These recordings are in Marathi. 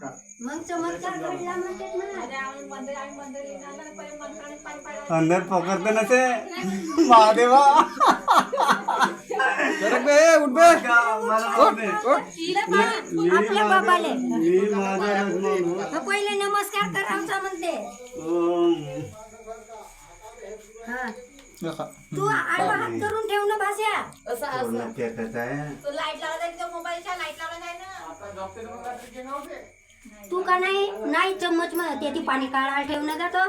मग चमत्कार घडला म्हणतात ना. अंदर पकडते ना ते महादेवा. आपल्या बाबाले मी माझा पहिले नमस्कार करायचा म्हणते. हा तू आडवा हात करून ठेव ना भाषा. तू का नाही चम्मच त्याची पाणी काढायला ठेव ना का तो.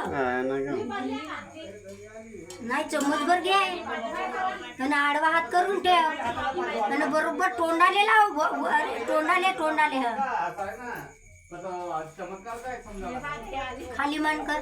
नाही चम्मच भर घे आणि आडवा हात करून ठेव आणि बरोबर तोंडाले लाव. तोंडाले खाली मान कर.